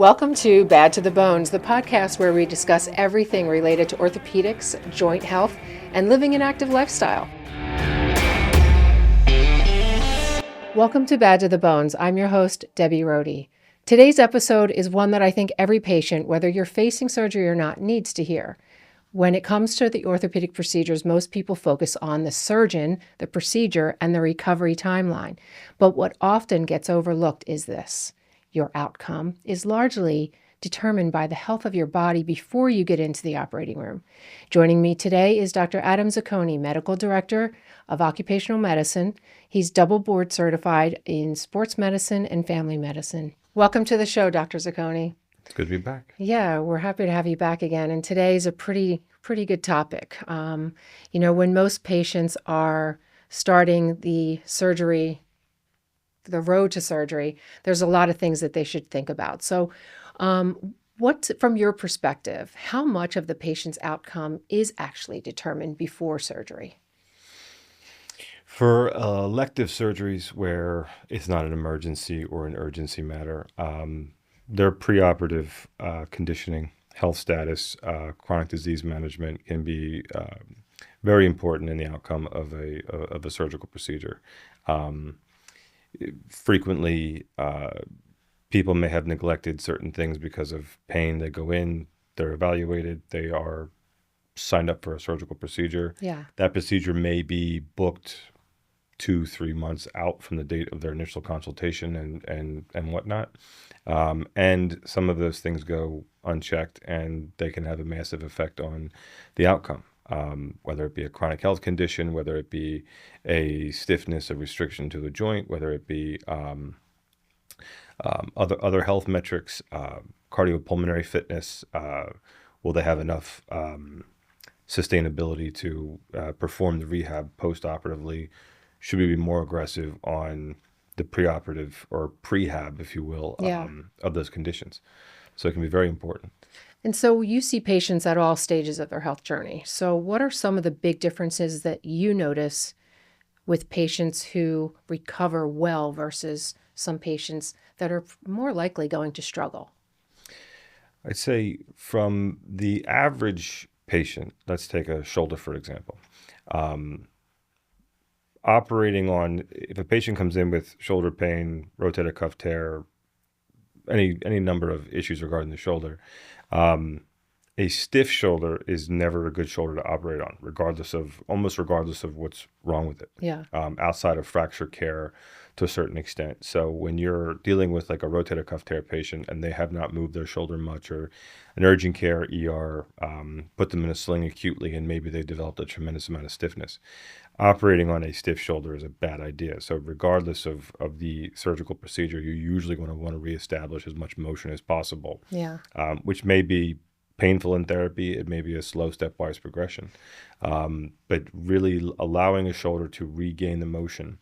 Welcome to Bad to the Bones, the podcast where we discuss everything related to orthopedics, joint health, and living an active lifestyle. Welcome to Bad to the Bones. I'm your host, Debbie Rody. Today's episode is one that I think every patient, whether you're facing surgery or not, needs to hear. When it comes to the orthopedic procedures, most people focus on the surgeon, the procedure, and the recovery timeline. But what often gets overlooked is this. Your outcome is largely determined by the health of your body before you get into the operating room. Joining me today is Dr. Adam Zucconi, Medical Director of Occupational Medicine. He's double board certified in sports medicine and family medicine. Welcome to the show, Dr. Zucconi. It's good to be back. Yeah, we're happy to have you back again. And today's a pretty good topic. When most patients are starting the road to surgery, there's a lot of things that they should think about. So from your perspective, how much of the patient's outcome is actually determined before surgery? For elective surgeries where it's not an emergency or an urgency matter, their preoperative conditioning, health status, chronic disease management can be very important in the outcome of a surgical procedure. Frequently, people may have neglected certain things because of pain. They go in, they're evaluated, they are signed up for a surgical procedure. Yeah. That procedure may be booked 2-3 months out from the date of their initial consultation and whatnot. And some of those things go unchecked and they can have a massive effect on the outcome. Whether it be a chronic health condition, whether it be a stiffness, a restriction to the joint, whether it be other health metrics, cardiopulmonary fitness, will they have enough sustainability to perform the rehab post-operatively? Should we be more aggressive on the preoperative or prehab, if you will, of those conditions? So it can be very important. And so you see patients at all stages of their health journey. So what are some of the big differences that you notice with patients who recover well versus some patients that are more likely going to struggle? I'd say from the average patient, let's take a shoulder, for example. If a patient comes in with shoulder pain, rotator cuff tear, any number of issues regarding the shoulder, a stiff shoulder is never a good shoulder to operate on, almost regardless of what's wrong with it. Yeah. Outside of fracture care to a certain extent. So when you're dealing with like a rotator cuff tear patient and they have not moved their shoulder much, or an urgent care ER put them in a sling acutely and maybe they developed a tremendous amount of stiffness, operating on a stiff shoulder is a bad idea. So regardless of the surgical procedure, you're usually going to want to reestablish as much motion as possible. Yeah. Which may be painful in therapy. It may be a slow stepwise progression. But really allowing a shoulder to regain the motion.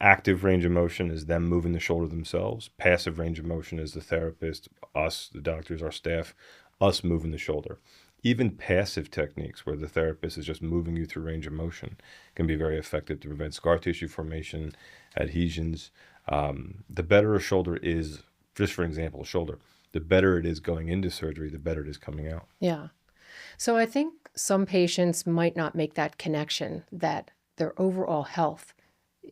Active range of motion is them moving the shoulder themselves. Passive range of motion is the therapist, us, the doctors, our staff, us moving the shoulder. Even passive techniques where the therapist is just moving you through range of motion can be very effective to prevent scar tissue formation, adhesions. The better a shoulder is, just for example, shoulder, the better it is going into surgery, the better it is coming out. Yeah. So I think some patients might not make that connection that their overall health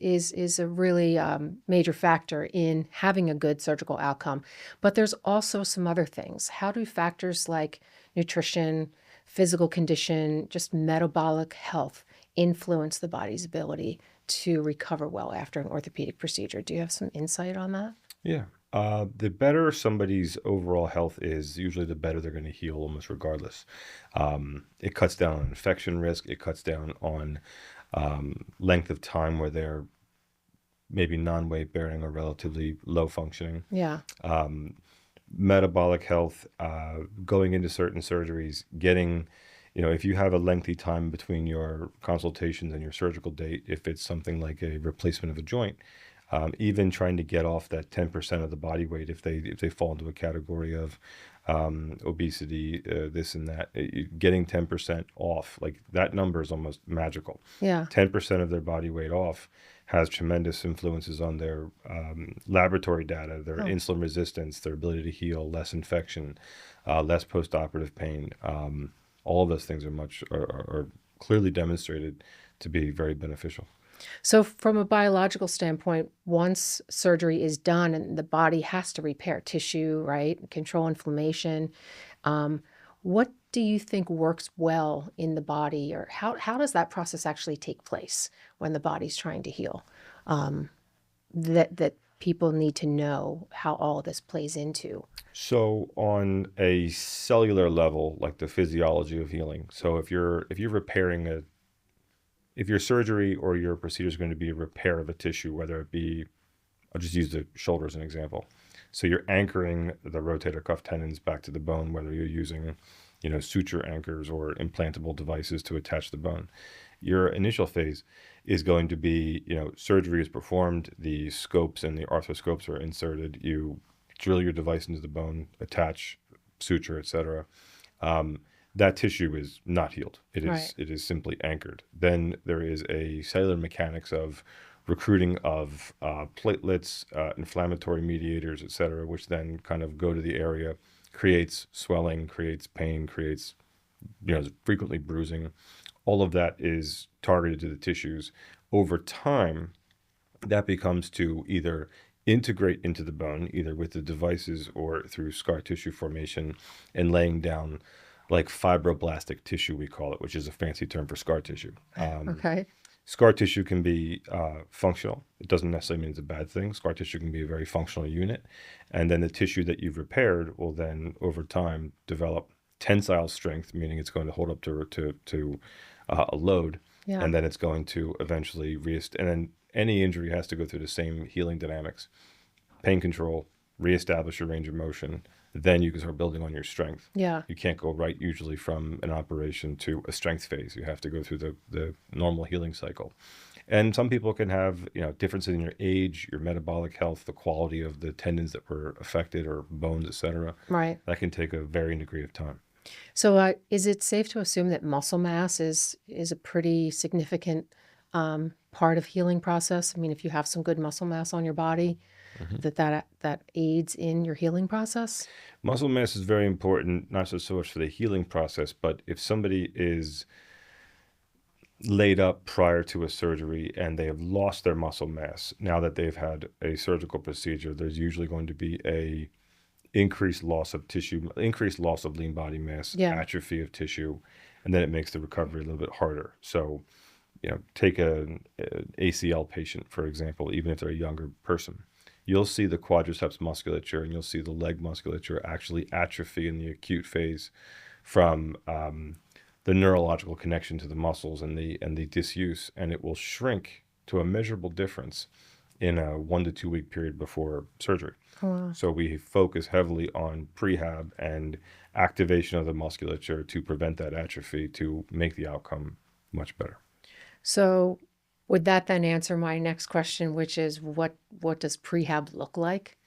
is a really major factor in having a good surgical outcome. But there's also some other things. How do factors like nutrition, physical condition, just metabolic health influence the body's ability to recover well after an orthopedic procedure? Do you have some insight on that? Yeah. The better somebody's overall health is, usually the better they're going to heal almost regardless. It cuts down on infection risk. It cuts down on length of time where they're maybe non-weight bearing or relatively low functioning. Yeah. Metabolic health, going into certain surgeries, getting, if you have a lengthy time between your consultations and your surgical date, if it's something like a replacement of a joint, even trying to get off that 10% of the body weight if they fall into a category of obesity, this and that, getting 10% off, like that number is almost magical. Yeah. 10% of their body weight off has tremendous influences on their laboratory data, their insulin resistance, their ability to heal, less infection, less postoperative pain. All of those things are clearly demonstrated to be very beneficial. So, from a biological standpoint, once surgery is done and the body has to repair tissue, right, control inflammation, what do you think works well in the body, or how does that process actually take place when the body's trying to heal? That people need to know how all of this plays into. So on a cellular level, like the physiology of healing. So if you're repairing if your surgery or your procedure is going to be a repair of a tissue, whether it be, I'll just use the shoulder as an example. So you're anchoring the rotator cuff tendons back to the bone, whether you're using, suture anchors or implantable devices to attach the bone. Your initial phase is going to be, surgery is performed, the scopes and the arthroscopes are inserted, you drill your device into the bone, attach, suture, etc. That tissue is not healed. It is simply anchored. Then there is a cellular mechanics of recruiting of platelets, inflammatory mediators, etc., which then kind of go to the area, creates swelling, creates pain, creates frequently bruising. All of that is targeted to the tissues. Over time, that becomes to either integrate into the bone, either with the devices or through scar tissue formation and laying down like fibroblastic tissue, we call it, which is a fancy term for scar tissue. Okay. Scar tissue can be functional. It doesn't necessarily mean it's a bad thing. Scar tissue can be a very functional unit. And then the tissue that you've repaired will then, over time, develop tensile strength, meaning it's going to hold up to a load. Yeah. And then it's going to eventually and then any injury has to go through the same healing dynamics. Pain control, reestablish your range of motion, then you can start building on your strength. Yeah. You can't go right usually from an operation to a strength phase. You have to go through the normal healing cycle. And some people can have, differences in your age, your metabolic health, the quality of the tendons that were affected or bones, etc. Right. That can take a varying degree of time. So, is it safe to assume that muscle mass is a pretty significant part of healing process? I mean, if you have some good muscle mass on your body, that aids in your healing process? Muscle mass is very important, not so much for the healing process, but if somebody is laid up prior to a surgery and they have lost their muscle mass, now that they've had a surgical procedure, there's usually going to be a increased loss of tissue, increased loss of lean body mass, atrophy of tissue, and then it makes the recovery a little bit harder. So, take an ACL patient, for example, even if they're a younger person. You'll see the quadriceps musculature and you'll see the leg musculature actually atrophy in the acute phase from the neurological connection to the muscles and the disuse, and it will shrink to a measurable difference in a 1 to 2 week period before surgery. Oh, wow. So we focus heavily on prehab and activation of the musculature to prevent that atrophy to make the outcome much better. So, would that then answer my next question, which is what does prehab look like?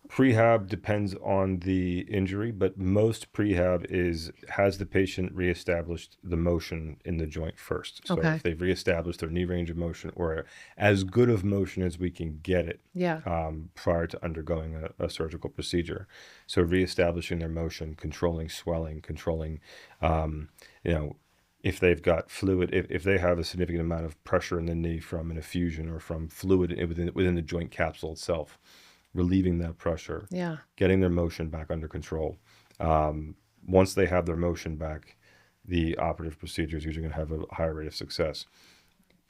Prehab depends on the injury, but most prehab has the patient reestablished the motion in the joint first. So Okay. if they've reestablished their knee range of motion or as good of motion as we can get it prior to undergoing a surgical procedure. So reestablishing their motion, controlling swelling, controlling, if they've got fluid, if they have a significant amount of pressure in the knee from an effusion or from fluid within the joint capsule itself, relieving that pressure, getting their motion back under control. Once they have their motion back, the operative procedure is usually going to have a higher rate of success.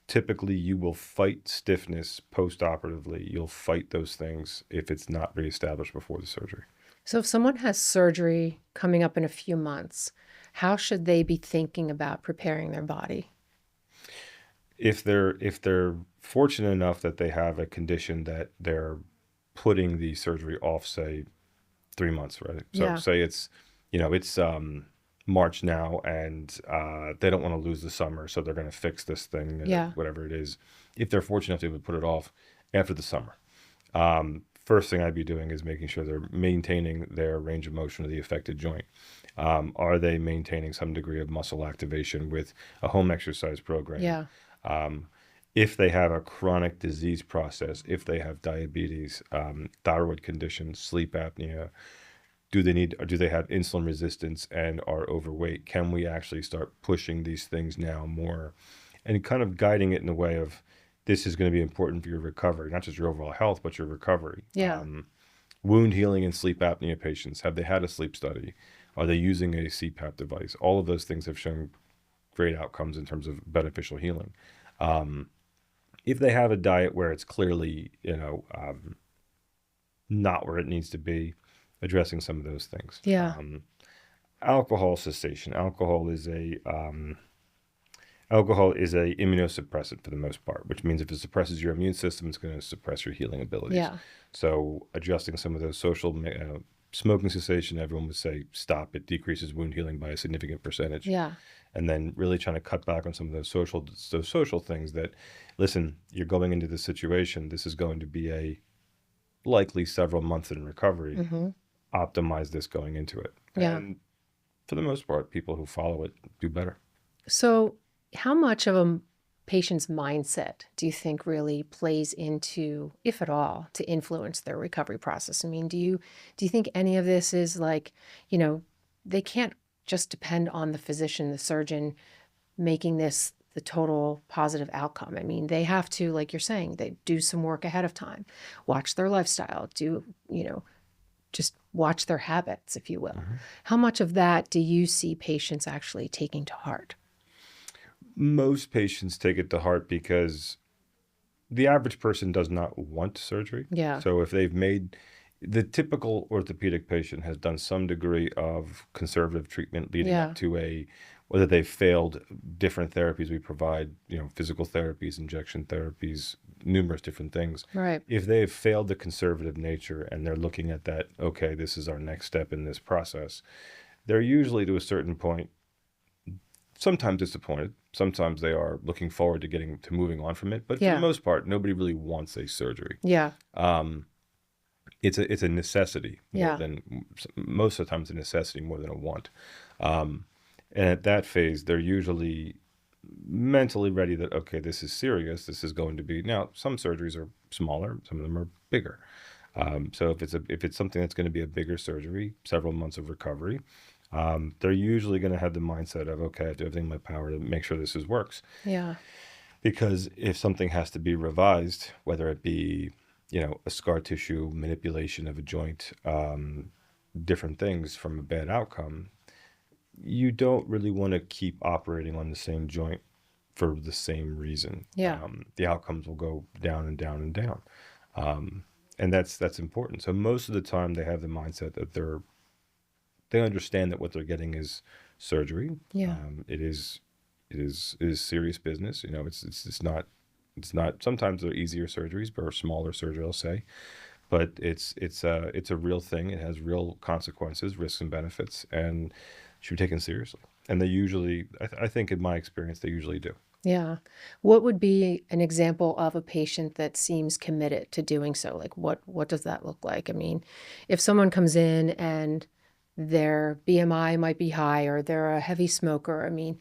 Typically, you will fight stiffness post-operatively. You'll fight those things if it's not reestablished before the surgery. So if someone has surgery coming up in a few months, how should they be thinking about preparing their body? If they're fortunate enough that they have a condition that they're putting the surgery off, say 3 months, right? So say it's March now and they don't want to lose the summer, so they're going to fix this thing, whatever it is. If they're fortunate enough, they would put it off after the summer. First thing I'd be doing is making sure they're maintaining their range of motion of the affected joint. Are they maintaining some degree of muscle activation with a home exercise program? if they have a chronic disease process, if they have diabetes, thyroid conditions, sleep apnea, do they have insulin resistance and are overweight? Can we actually start pushing these things now more and kind of guiding it in a way of this is going to be important for your recovery, not just your overall health, but your recovery. Yeah. Wound healing in sleep apnea patients, have they had a sleep study? Are they using a CPAP device? All of those things have shown great outcomes in terms of beneficial healing. If they have a diet where it's clearly, not where it needs to be, addressing some of those things. Yeah. Alcohol cessation. Alcohol is a immunosuppressant for the most part, which means if it suppresses your immune system, it's going to suppress your healing abilities. Yeah. So adjusting some of those smoking cessation, everyone would say stop. It decreases wound healing by a significant percentage. Yeah. And then really trying to cut back on some of those social things that, listen, you're going into this situation. This is going to be a likely several months in recovery. Mm-hmm. Optimize this going into it. Yeah. And for the most part, people who follow it do better. So how much of a patient's mindset do you think really plays into, if at all, to influence their recovery process? I mean, do you think any of this is like, they can't just depend on the physician, the surgeon, making this the total positive outcome? I mean, they have to, like you're saying, they do some work ahead of time, watch their lifestyle, just watch their habits, if you will. Mm-hmm. How much of that do you see patients actually taking to heart? Most patients take it to heart because the average person does not want surgery. Yeah. So if the typical orthopedic patient has done some degree of conservative treatment leading up to whether they've failed different therapies we provide, physical therapies, injection therapies, numerous different things. Right. If they've failed the conservative nature and they're looking at that, okay, this is our next step in this process, they're usually to a certain point sometimes disappointed. Sometimes they are looking forward to moving on from it. But for the most part, nobody really wants a surgery. Yeah. It's a necessity more than most of the time. It's a necessity more than a want. And at that phase, they're usually mentally ready that, okay, this is serious. This is going to be, now some surgeries are smaller. Some of them are bigger. So if it's something that's going to be a bigger surgery, several months of recovery, they're usually going to have the mindset of, okay, I have to do everything in my power to make sure this works. Yeah. Because if something has to be revised, whether it be, a scar tissue, manipulation of a joint, different things from a bad outcome, you don't really want to keep operating on the same joint for the same reason. Yeah. The outcomes will go down and down and down. And that's important. So most of the time they have the mindset that they understand that what they're getting is surgery. Yeah. It is serious business. It's not. Sometimes they're easier surgeries, or smaller surgery, I'll say, but it's a real thing. It has real consequences, risks and benefits, and should be taken seriously. And they usually, I think, in my experience, they usually do. Yeah. What would be an example of a patient that seems committed to doing so? Like what does that look like? I mean, if someone comes in and their BMI might be high or they're a heavy smoker, I mean,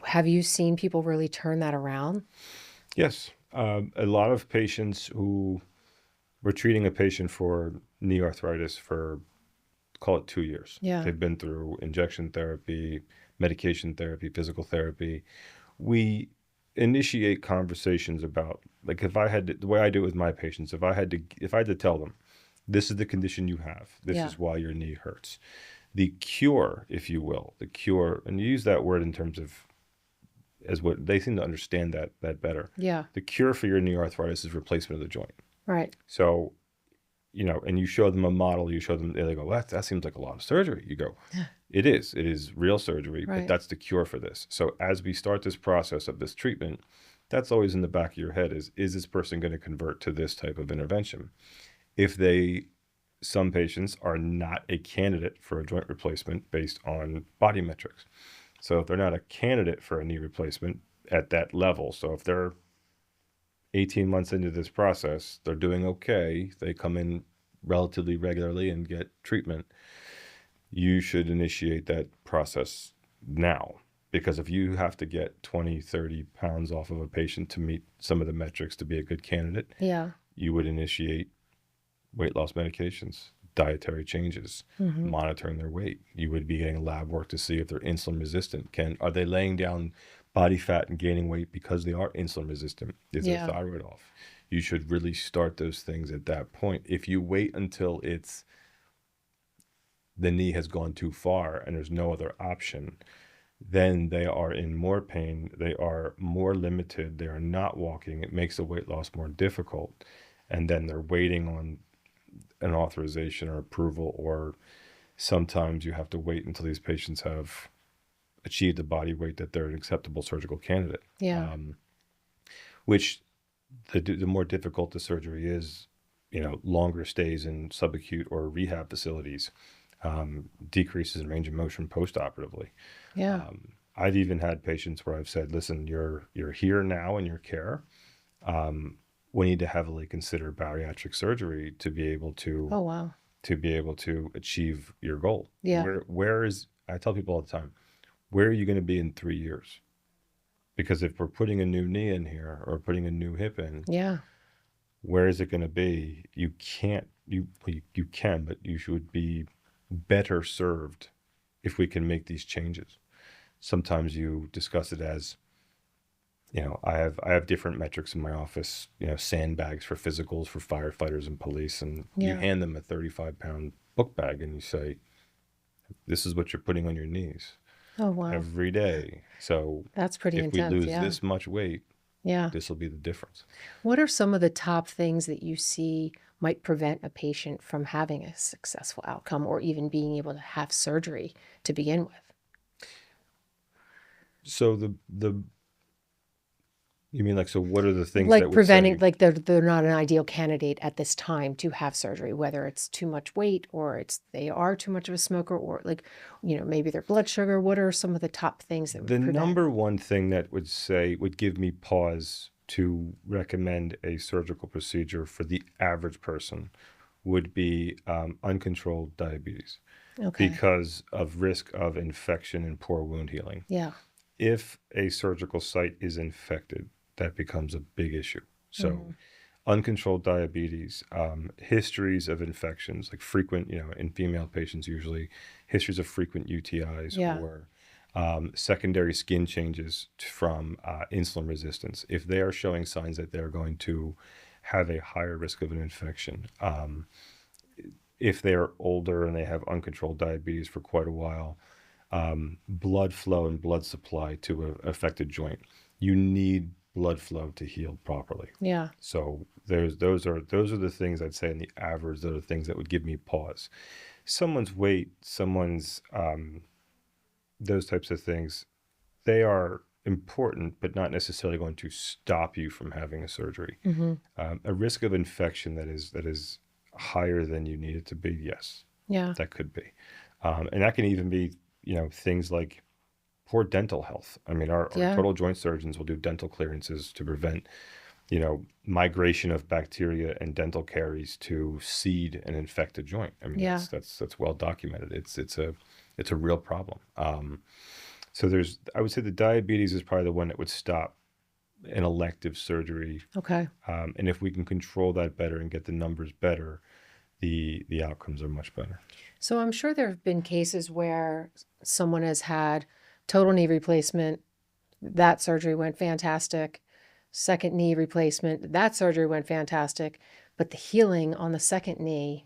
have you seen people really turn that around? Yes. A lot of patients who were treating a patient for knee arthritis for, call it 2 years. Yeah. They've been through injection therapy, medication therapy, physical therapy. We initiate conversations about, like, the way I do it with my patients, if I had to tell them, this is the condition you have, this is why your knee hurts. The cure, if you will, and you use that word in terms of, as what they seem to understand that better. Yeah. The cure for your knee arthritis is replacement of the joint. Right. So, and you show them a model, they go, well, that seems like a lot of surgery. You go, it is real surgery, right. But that's the cure for this. So as we start this process of this treatment, that's always in the back of your head is this person going to convert to this type of intervention? Some patients are not a candidate for a joint replacement based on body metrics. So if they're not a candidate for a knee replacement at that level, so if they're 18 months into this process, they're doing okay, they come in relatively regularly and get treatment, you should initiate that process now. Because if you have to get 20, 30 pounds off of a patient to meet some of the metrics to be a good candidate, Yeah. you would initiate weight loss medications, dietary changes, monitoring their weight. You would be getting lab work to see if they're insulin resistant. Are they laying down body fat and gaining weight because they are insulin resistant? Is their Yeah. thyroid off? You should really start those things at that point. If you wait until the knee has gone too far and there's no other option, then they are in more pain. They are more limited. They are not walking. It makes the weight loss more difficult. And then they're waiting on an authorization or approval, or sometimes you have to wait until these patients have achieved a body weight that they're an acceptable surgical candidate. Yeah. Which the more difficult the surgery is, longer stays in subacute or rehab facilities, decreases in range of motion post-operatively. Yeah. I've even had patients where I've said, listen, you're here now in your care. We need to heavily consider bariatric surgery to be able to Oh, wow. achieve your goal. Yeah. I tell people all the time, where are you going to be in 3 years? Because if we're putting a new knee in here or putting a new hip in, Yeah. where is it going to be? You can, but you should be better served if we can make these changes. Sometimes you discuss it as, I have different metrics in my office, sandbags for physicals for firefighters and police, and you hand them a 35-pound book bag and you say, this is what you're putting on your knees every day. So That's pretty if intense. we lose Yeah. this much weight, Yeah. this will be the difference. What are some of the top things that you see might prevent a patient from having a successful outcome or even being able to have surgery to begin with? So you mean so what are the things Like that would preventing, say, like they're not an ideal candidate at this time to have surgery, whether it's too much weight or they are too much of a smoker, or maybe their blood sugar. What are some of the top things that would the prevent? number one thing that would give me pause to recommend a surgical procedure for the average person would be uncontrolled diabetes, Okay. because of risk of infection and poor wound healing. Yeah. If a surgical site is infected, that becomes a big issue. So uncontrolled diabetes, histories of infections, like frequent, in female patients usually, histories of frequent UTIs, Yeah. or secondary skin changes from insulin resistance. If they are showing signs that they're going to have a higher risk of an infection, if they're older and they have uncontrolled diabetes for quite a while, blood flow and blood supply to an affected joint. You need blood flow to heal properly. Yeah. So those are the things I'd say in the average. Those are the things that would give me pause. Someone's weight, those types of things, they are important, but not necessarily going to stop you from having a surgery. A risk of infection that is higher than you need it to be, yes, Yeah. that could be, and that can even be things like poor dental health. I mean, our total joint surgeons will do dental clearances to prevent migration of bacteria and dental caries to seed and infect a joint. I mean, that's well documented. It's a real problem. So I would say the diabetes is probably the one that would stop an elective surgery. Okay. And if we can control that better and get the numbers better, the outcomes are much better. So I'm sure there have been cases where someone has had total knee replacement, that surgery went fantastic. Second knee replacement, that surgery went fantastic, but the healing on the second knee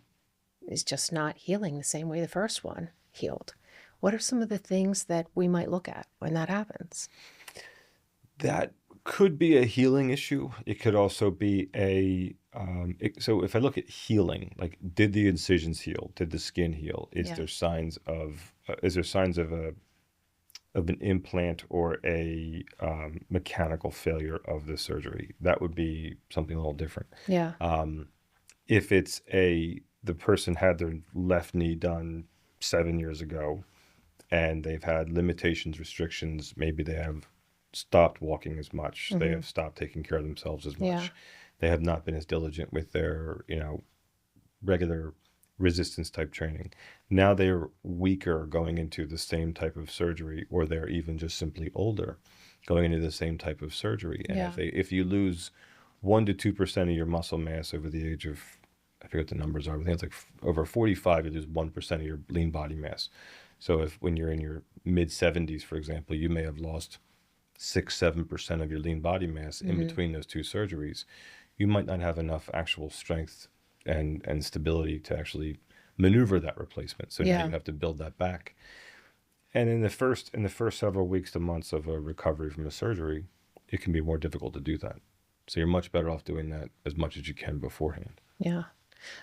is just not healing the same way the first one healed. What are some of the things that we might look at when that happens? That could be a healing issue. It could also be so if I look at healing, like, did the incisions heal? Did the skin heal? Is there signs of an implant or a mechanical failure of the surgery? That would be something a little different. Yeah. If it's the person had their left knee done 7 years ago and they've had limitations, restrictions, maybe they have stopped walking as much, they have stopped taking care of themselves as much, they have not been as diligent with their regular resistance type training. Now they're weaker going into the same type of surgery, or they're even just simply older going into the same type of surgery. And Yeah. if you lose 1 to 2% of your muscle mass over the age of, I forget what the numbers are, but I think it's like over 45, you lose 1% of your lean body mass. So if when you're in your mid 70s, for example, you may have lost 6-7% of your lean body mass in between those two surgeries, you might not have enough actual strength and stability to actually maneuver that replacement. So now Yeah. you have to build that back. And in the first several weeks to months of a recovery from a surgery, it can be more difficult to do that. So you're much better off doing that as much as you can beforehand. Yeah.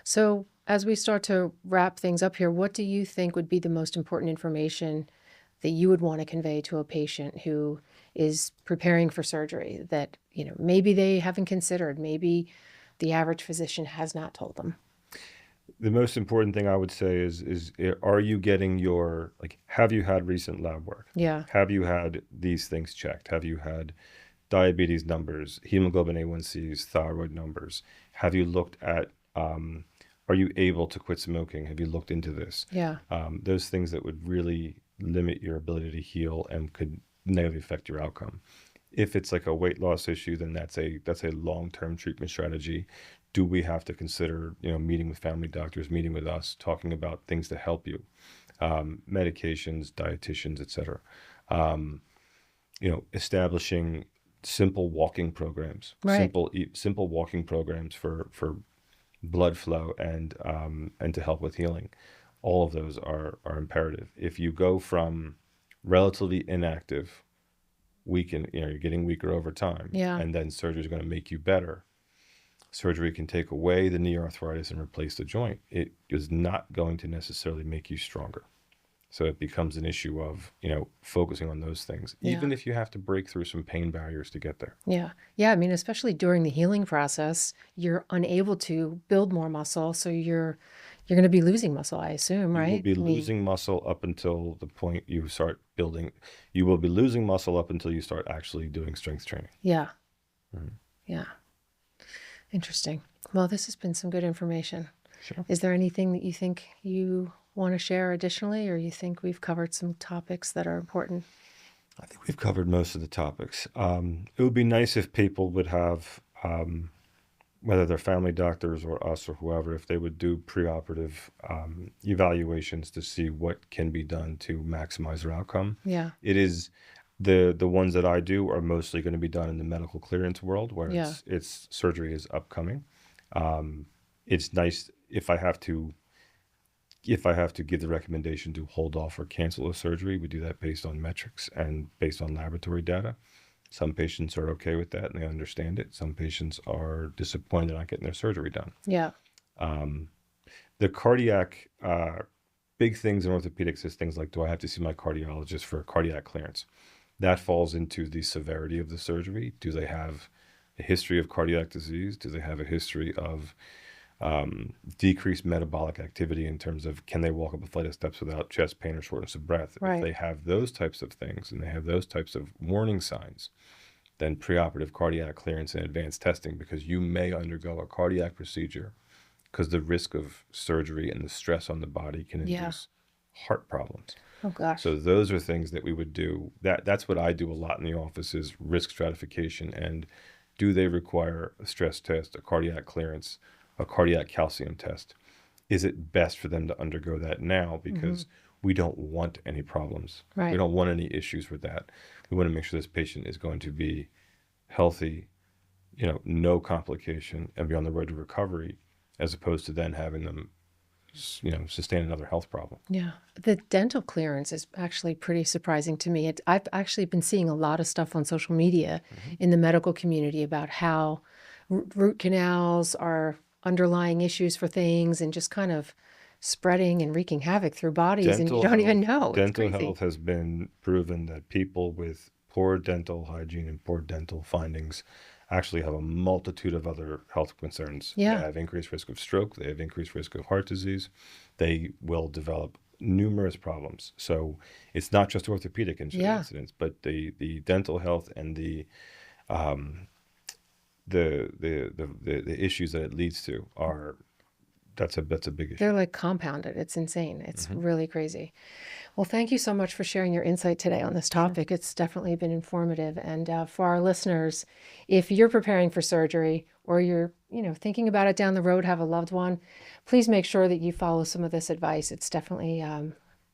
So as we start to wrap things up here, what do you think would be the most important information that you would want to convey to a patient who is preparing for surgery that, maybe they haven't considered, maybe the average physician has not told them? The most important thing I would say is are you getting have you had recent lab work? Yeah. Have you had these things checked? Have you had diabetes numbers, hemoglobin A1Cs, thyroid numbers? Have you looked at, are you able to quit smoking? Have you looked into this? Yeah. Those things that would really limit your ability to heal and could negatively affect your outcome. If it's like a weight loss issue, then that's a long-term treatment strategy. Do we have to consider, meeting with family doctors, meeting with us, talking about things to help you, medications, dietitians, etc. Establishing simple walking programs, Right. simple walking programs for blood flow and to help with healing. All of those are imperative. If you go from relatively inactive, you're getting weaker over time, Yeah. and then surgery is going to make you better. Surgery can take away the knee arthritis and replace the joint. It is not going to necessarily make you stronger. So it becomes an issue of, focusing on those things, even if you have to break through some pain barriers to get there. Yeah. Yeah. I mean, especially during the healing process, you're unable to build more muscle. So you're going to be losing muscle, I assume, right? You will be losing muscle up until the point you start building. You will be losing muscle up until you start actually doing strength training. Yeah. Yeah. Interesting. Well, this has been some good information. Sure. Is there anything that you think you want to share additionally, or you think we've covered some topics that are important? I think we've covered most of the topics. It would be nice if people would have, whether they're family doctors or us or whoever, if they would do preoperative evaluations to see what can be done to maximize their outcome. Yeah. It is the ones that I do are mostly going to be done in the medical clearance world, where it's surgery is upcoming. It's nice if I have to give the recommendation to hold off or cancel a surgery, we do that based on metrics and based on laboratory data. Some patients are okay with that and they understand it. Some patients are disappointed they're not getting their surgery done. Yeah. The cardiac, big things in orthopedics is things like, do I have to see my cardiologist for cardiac clearance? That falls into the severity of the surgery. Do they have a history of cardiac disease? Do they have a history of decreased metabolic activity in terms of can they walk up a flight of steps without chest pain or shortness of breath? Right. If they have those types of things and they have those types of warning signs, then preoperative cardiac clearance and advanced testing, because you may undergo a cardiac procedure because the risk of surgery and the stress on the body can induce heart problems. Oh gosh. So those are things that we would do. That's what I do a lot in the office is risk stratification, and do they require a stress test, a cardiac clearance, a cardiac calcium test? Is it best for them to undergo that now? Because we don't want any problems. Right. We don't want any issues with that. We want to make sure this patient is going to be healthy, no complication, and be on the road to recovery, as opposed to then having them, sustain another health problem. Yeah. The dental clearance is actually pretty surprising to me. I've actually been seeing a lot of stuff on social media in the medical community about how root canals are underlying issues for things and just kind of spreading and wreaking havoc through bodies, and you don't even know. It's Dental crazy. health has been proven that people with poor dental hygiene and poor dental findings actually have a multitude of other health concerns. Yeah. They have increased risk of stroke. They have increased risk of heart disease. They will develop numerous problems. So it's not just orthopedic incidents, but the dental health and the issues that it leads to are that's a big issue. They're like compounded. It's insane. It's really crazy. Well, thank you so much for sharing your insight today on this topic. It's definitely been informative. And for our listeners, if you're preparing for surgery or you're, thinking about it down the road, have a loved one, please make sure that you follow some of this advice. It's definitely,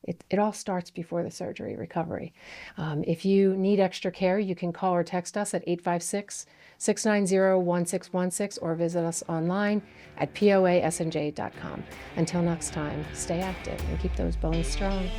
it all starts before the surgery recovery. If you need extra care, you can call or text us at 856-690-1616 or visit us online at poasnj.com. Until next time, stay active and keep those bones strong.